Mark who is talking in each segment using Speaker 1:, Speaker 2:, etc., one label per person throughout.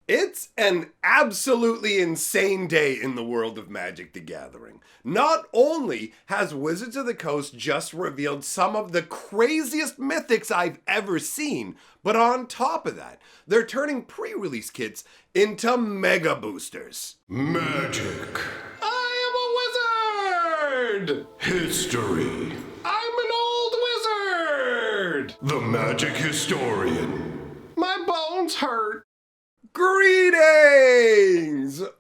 Speaker 1: It's an absolutely insane day in the world of Magic the Gathering. Not only has Wizards of the Coast just revealed some of the craziest mythics I've ever seen, but on top of that, they're turning pre-release kits into mega boosters.
Speaker 2: Magic.
Speaker 1: I am a wizard!
Speaker 2: History.
Speaker 1: I'm an old wizard!
Speaker 2: The Magic Historian.
Speaker 1: My bones hurt. Greetings,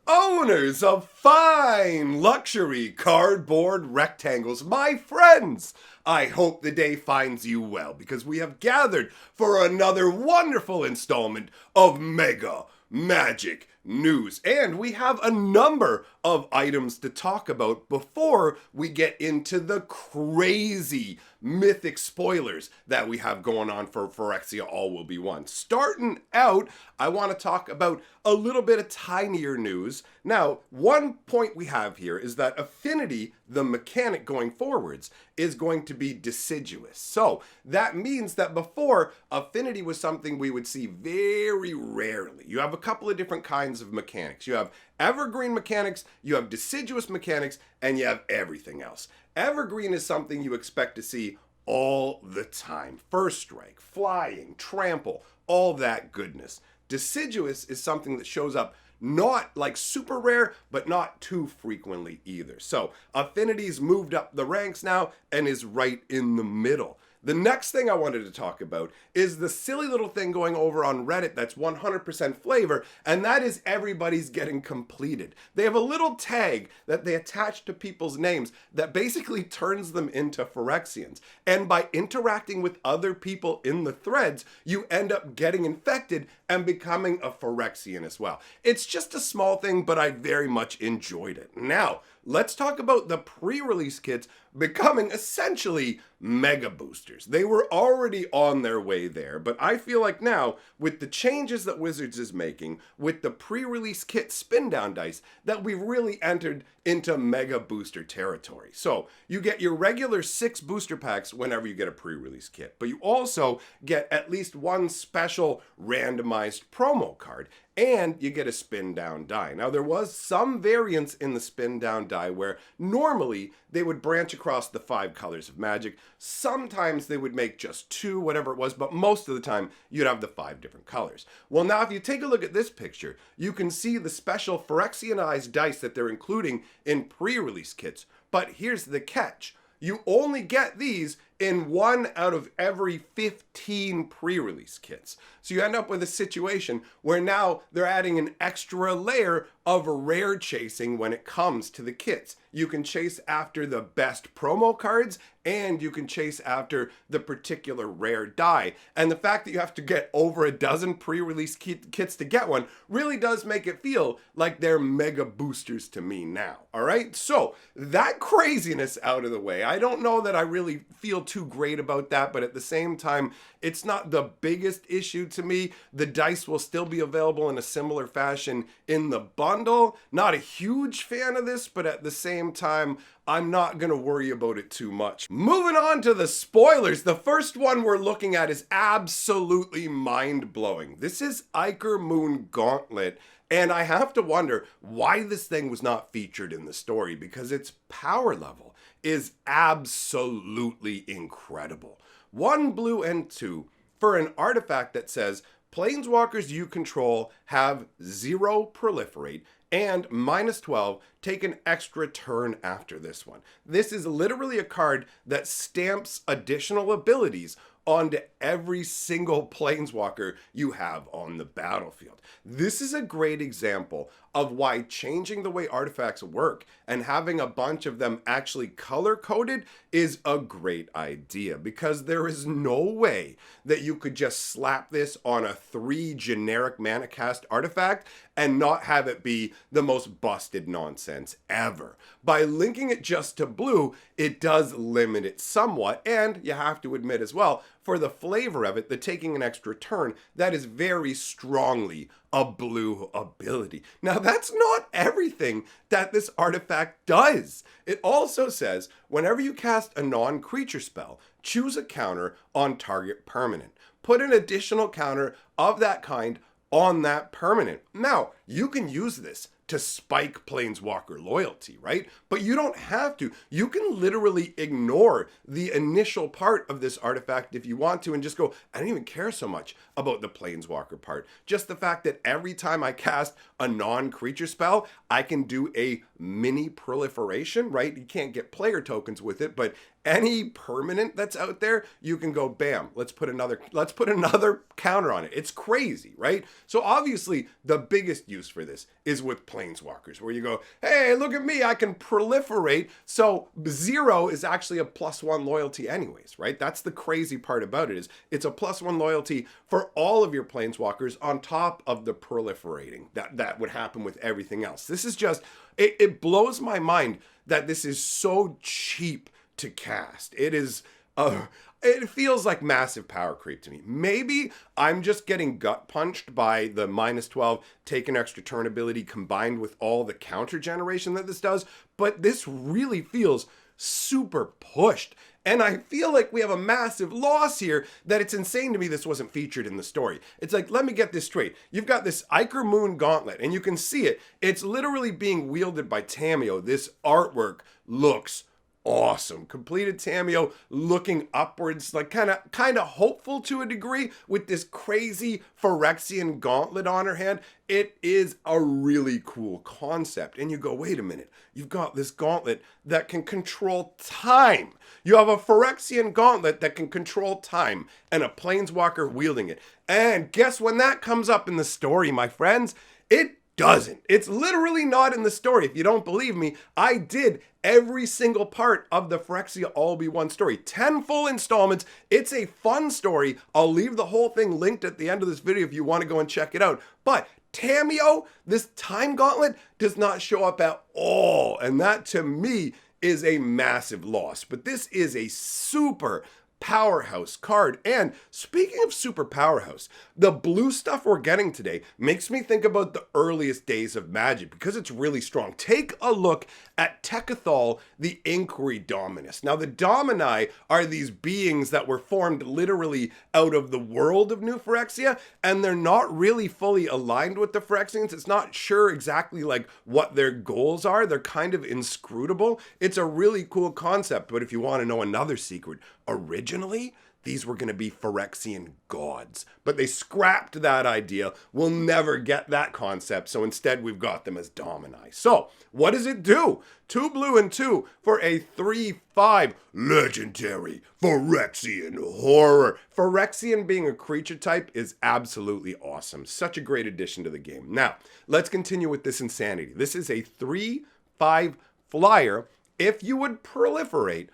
Speaker 1: owners of fine luxury cardboard rectangles, my friends. I hope the day finds you well because we have gathered for another wonderful installment of Mega Magic News. And we have a number of items to talk about before we get into the crazy mythic spoilers that we have going on for Phyrexia All Will Be One. Starting out, I want to talk about a little bit of tinier news. Now, one point we have here is that Affinity, the mechanic going forwards, is going to be deciduous. So that means that before, Affinity was something we would see very rarely. You have a couple of different kinds of mechanics. You have evergreen mechanics, you have deciduous mechanics, and you have everything else. Evergreen is something you expect to see all the time. First strike, flying, trample, all that goodness. Deciduous is something that shows up not like super rare, but not too frequently either. So Affinity's moved up the ranks now and is right in the middle. The next thing I wanted to talk about is the silly little thing going over on Reddit that's 100% flavor, and that is everybody's getting completed. They have a little tag that they attach to people's names that basically turns them into Phyrexians. And by interacting with other people in the threads, you end up getting infected and becoming a Phyrexian as well. It's just a small thing, but I very much enjoyed it. Now, let's talk about the pre-release kits becoming essentially mega boosters. They were already on their way there, but I feel like now, with the changes that Wizards is making, with the pre-release kit spin down dice, that we've really entered into mega booster territory. So you get your regular 6 booster packs whenever you get a pre-release kit, but you also get at least one special randomized promo card, and you get a spin down die. Now, there was some variance in the spin down die where normally they would branch across the 5 colors of Magic. Sometimes they would make just 2, whatever it was, but most of the time you'd have the 5 different colors. Well, now if you take a look at this picture, you can see the special Phyrexianized dice that they're including in pre-release kits. But here's the catch. You only get these in 1 out of every 15 pre-release kits. So you end up with a situation where now they're adding an extra layer of rare chasing when it comes to the kits. You can chase after the best promo cards, and you can chase after the particular rare die. And the fact that you have to get over a dozen pre-release kits to get one really does make it feel like they're mega boosters to me now. All right, so that craziness out of the way. I don't know that I really feel too great about that, but at the same time, it's not the biggest issue to me. The dice will still be available in a similar fashion in the bundle. Not a huge fan of this, but at the same time, I'm not going to worry about it too much. Moving on to the spoilers. The first one we're looking at is absolutely mind-blowing. This is Iker Moon Gauntlet. And I have to wonder why this thing was not featured in the story, because its power level is absolutely incredible. 1 blue and 2 for an artifact that says planeswalkers you control have 0 proliferate and -12, take an extra turn after this one. This is literally a card that stamps additional abilities onto every single planeswalker you have on the battlefield. This is a great example of why changing the way artifacts work and having a bunch of them actually color-coded is a great idea, because there is no way that you could just slap this on a 3 generic mana cast artifact and not have it be the most busted nonsense ever. By linking it just to blue, it does limit it somewhat, and you have to admit as well, for the flavor of it, the taking an extra turn, that is very strongly a blue ability. Now, that's not everything that this artifact does. It also says, whenever you cast a non-creature spell, choose a counter on target permanent. Put an additional counter of that kind on that permanent. Now, you can use this to spike Planeswalker loyalty, right? But you don't have to. You can literally ignore the initial part of this artifact if you want to and just go, I don't even care so much about the Planeswalker part. Just the fact that every time I cast a non-creature spell, I can do a mini proliferation, right? You can't get player tokens with it, but any permanent that's out there, you can go, bam, let's put another counter on it. It's crazy, right? So obviously the biggest use for this is with Planeswalkers, where you go, hey, look at me, I can proliferate. So 0 is actually a +1 loyalty anyways, right? That's the crazy part about it, is it's a +1 loyalty for all of your Planeswalkers on top of the proliferating that would happen with everything else. This is just, it blows my mind that this is so cheap to cast. It feels like massive power creep to me. Maybe I'm just getting gut punched by the -12 take an extra turn ability combined with all the counter generation that this does, but this really feels super pushed. And I feel like we have a massive loss here, that it's insane to me this wasn't featured in the story. It's like, let me get this straight. You've got this Ichor Moon Gauntlet, and you can see it. It's literally being wielded by Tamiyo. This artwork looks awesome. Completed Tamiyo looking upwards, like kind of hopeful to a degree, with this crazy Phyrexian gauntlet on her hand. It is a really cool concept. And you go, wait a minute, you've got this gauntlet that can control time. You have a Phyrexian gauntlet that can control time and a Planeswalker wielding it. And guess when that comes up in the story, my friends? It doesn't. It's literally not in the story. If you don't believe me, I did every single part of the Phyrexia All-Be-One story. 10 full installments. It's a fun story. I'll leave the whole thing linked at the end of this video if you want to go and check it out. But Tamiyo, this time gauntlet, does not show up at all. And that, to me, is a massive loss. But this is a super powerhouse card. And speaking of super powerhouse, the blue stuff we're getting today makes me think about the earliest days of Magic, because it's really strong. Take a look at Tekethal, the Inquiry Dominus. Now, the Domini are these beings that were formed literally out of the world of New Phyrexia, and they're not really fully aligned with the Phyrexians. It's not sure exactly like what their goals are. They're kind of inscrutable. It's a really cool concept, but if you want to know another secret, originally, these were going to be Phyrexian gods, but they scrapped that idea. We'll never get that concept, so instead we've got them as Domini. So, what does it do? 2 blue and 2 for a 3/5 legendary Phyrexian horror. Phyrexian being a creature type is absolutely awesome. Such a great addition to the game. Now, let's continue with this insanity. This is a 3/5 flyer. If you would proliferate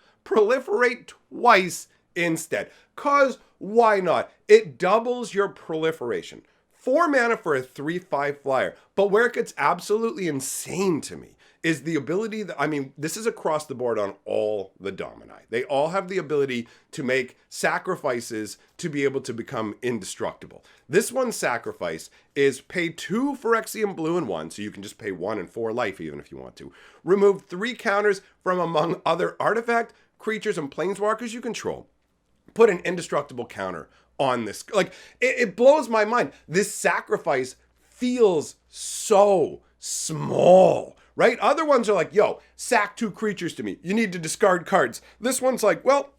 Speaker 1: twice instead. Cause why not? It doubles your proliferation. 4 mana for a 3/5 flyer. But where it gets absolutely insane to me is the ability that, I mean, this is across the board on all the Domini. They all have the ability to make sacrifices to be able to become indestructible. This one's sacrifice is pay 2 Phyrexian blue and 1, so you can just pay 1 and 4 life even if you want to. Remove 3 counters from among other artifact, creatures, and planeswalkers you control. Put an indestructible counter on this. Like, it blows my mind. This sacrifice feels so small, right? Other ones are like, yo, sack 2 creatures to me. You need to discard cards. This one's like, well,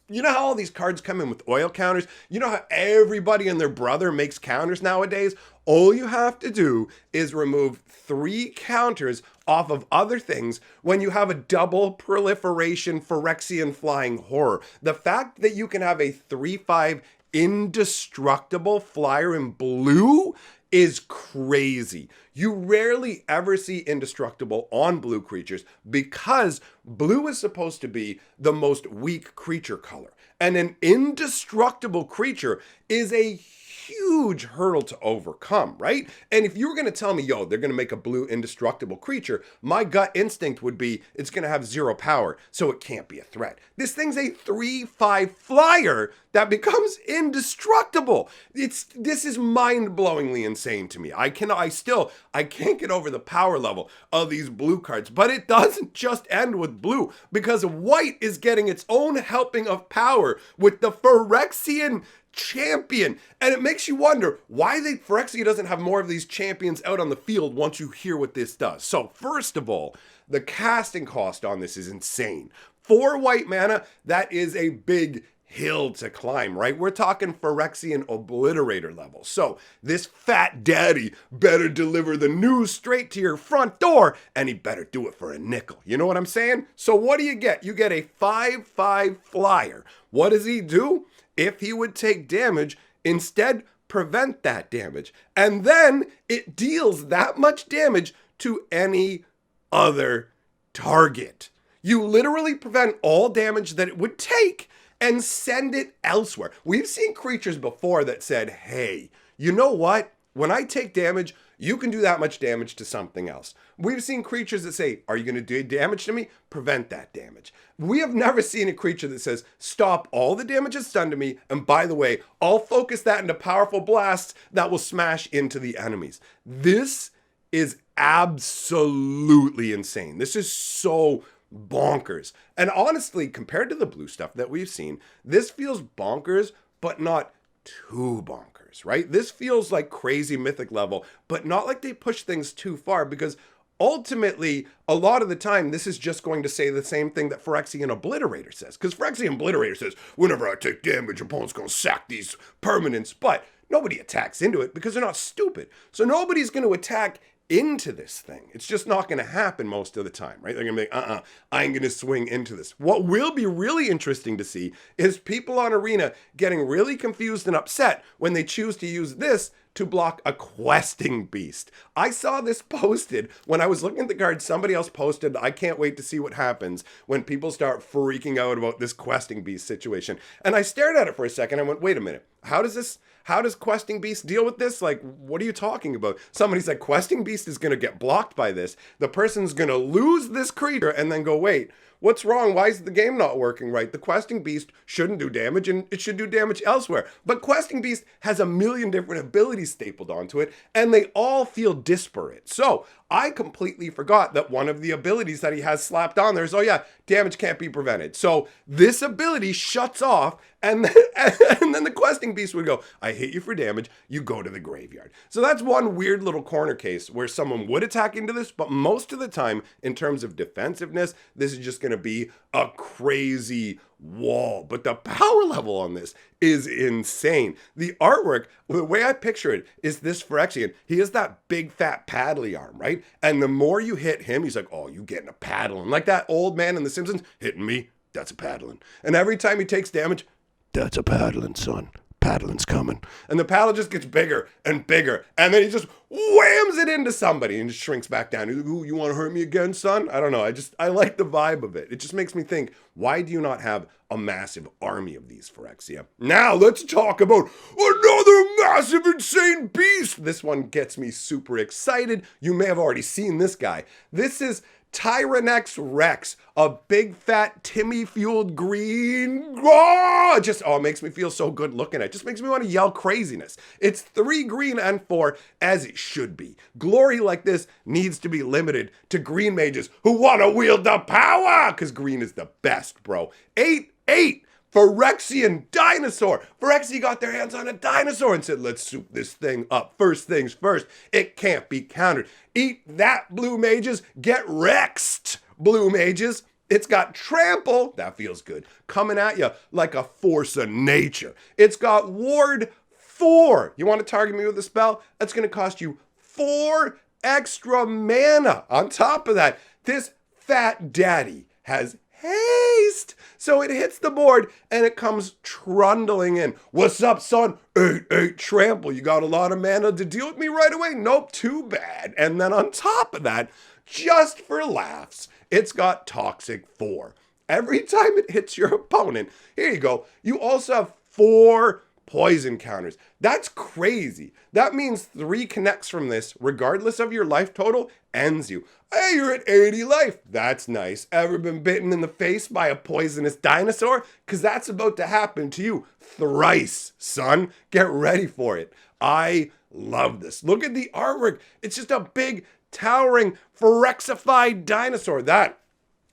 Speaker 1: you know how all these cards come in with oil counters? You know how everybody and their brother makes counters nowadays? All you have to do is remove 3 counters off of other things when you have a double proliferation Phyrexian flying horror. The fact that you can have a 3/5 indestructible flyer in blue is crazy. You rarely ever see indestructible on blue creatures because blue is supposed to be the most weak creature color. And an indestructible creature is a huge hurdle to overcome, right? And if you were going to tell me, yo, they're going to make a blue indestructible creature, my gut instinct would be it's going to have 0 power, so it can't be a threat. This thing's a 3/5 flyer that becomes indestructible. This is mind-blowingly insane to me. I can't get over the power level of these blue cards, but it doesn't just end with blue, because white is getting its own helping of power with the Phyrexian champion. And it makes you wonder why Phyrexia doesn't have more of these champions out on the field once you hear what this does. So first of all, the casting cost on this is insane. 4 white mana, that is a big hill to climb, right? We're talking Phyrexian Obliterator level. So this fat daddy better deliver the news straight to your front door, and he better do it for a nickel. You know what I'm saying? So what do you get? You get a 5/5 flyer. What does he do? If he would take damage, instead prevent that damage. And then it deals that much damage to any other target. You literally prevent all damage that it would take and send it elsewhere. We've seen creatures before that said, hey, you know what? When I take damage, you can do that much damage to something else. We've seen creatures that say, are you going to do damage to me? Prevent that damage. We have never seen a creature that says, stop all the damage that's done to me, and by the way, I'll focus that into powerful blasts that will smash into the enemies. This is absolutely insane. This is so bonkers. And honestly, compared to the blue stuff that we've seen, this feels bonkers, but not too bonkers, right? This feels like crazy mythic level, but not like they push things too far, because ultimately, a lot of the time, this is just going to say the same thing that Phyrexian Obliterator says. Because Phyrexian Obliterator says, whenever I take damage, opponent's going to sack these permanents, but nobody attacks into it because they're not stupid. So nobody's going to attack into this thing. It's just not going to happen most of the time, right? They're going to be, I ain't going to swing into this. What will be really interesting to see is people on Arena getting really confused and upset when they choose to use this to block a questing beast. I saw this posted when I was looking at the card. Somebody else posted, I can't wait to see what happens when people start freaking out about this questing beast situation. And I stared at it for a second. I went, wait a minute. How does questing beast deal with this? Like, what are you talking about? Somebody's like, questing beast is going to get blocked by this. The person's going to lose this creature and then go, wait, what's wrong? Why is the game not working right? The questing beast shouldn't do damage, and it should do damage elsewhere. But questing beast has a million different abilities stapled onto it, and they all feel disparate. So I completely forgot that one of the abilities that he has slapped on there is, oh yeah, damage can't be prevented. So this ability shuts off, and then the questing beast would go, I hit you for damage, you go to the graveyard. So that's one weird little corner case where someone would attack into this, but most of the time, in terms of defensiveness, this is just going to be a crazy wall. But the power level on this is insane. The artwork, the way I picture it, is this Phyrexian. He has that big fat paddly arm, right? And the more you hit him, he's like, oh, you getting a paddling. Like that old man in The Simpsons, hitting me, that's a paddling. And every time he takes damage, that's a paddling, son. Paddling's coming. And the paddle just gets bigger and bigger. And then he just whams it into somebody and just shrinks back down. He's like, ooh, you want to hurt me again, son? I don't know. I like the vibe of it. It just makes me think, why do you not have a massive army of these Phyrexia? Now let's talk about another massive insane beast. This one gets me super excited. You may have already seen this guy. This is CATHARINES Rex, a big fat Timmy fueled green. It makes me feel so good looking at it. Just makes me want to yell craziness. It's 3 green and 4 as it should be. Glory like this needs to be limited to green mages who want to wield the power, because green is the best, bro. 8/8. Phyrexian dinosaur. Phyrexia got their hands on a dinosaur and said, let's soup this thing up. First things first, it can't be countered. Eat that, blue mages. Get Rexed, blue mages. It's got trample, that feels good, coming at you like a force of nature. It's got ward 4. You want to target me with a spell? That's going to cost you 4 extra mana. On top of that, this fat daddy has haste. So it hits the board and it comes trundling in. What's up, son? 8/8 trample. You got a lot of mana to deal with me right away? Nope, too bad. And then on top of that, just for laughs, it's got toxic 4. Every time it hits your opponent, here you go. You also have 4 poison counters. That's crazy. That means 3 connects from this, regardless of your life total, ends you. Hey, you're at 80 life. That's nice. Ever been bitten in the face by a poisonous dinosaur? Because that's about to happen to you thrice, son. Get ready for it. I love this. Look at the artwork. It's just a big, towering, Phyrexified dinosaur. That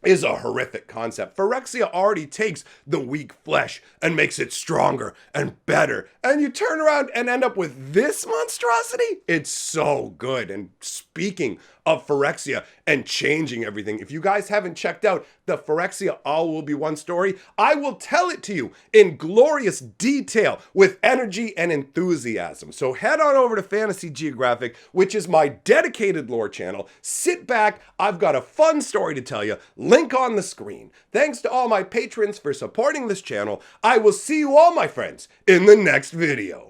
Speaker 1: is a horrific concept. Phyrexia already takes the weak flesh and makes it stronger and better. And you turn around and end up with this monstrosity? It's so good. And speaking of phyrexia and changing everything, if you guys haven't checked out the Phyrexia All Will Be One story, I will tell it to you in glorious detail with energy and enthusiasm. So head on over to Fantasy Geographic, which is my dedicated lore channel. Sit back, I've got a fun story to tell you. Link on the screen. Thanks to all my patrons for supporting this channel. I will see you all, my friends, in the next video.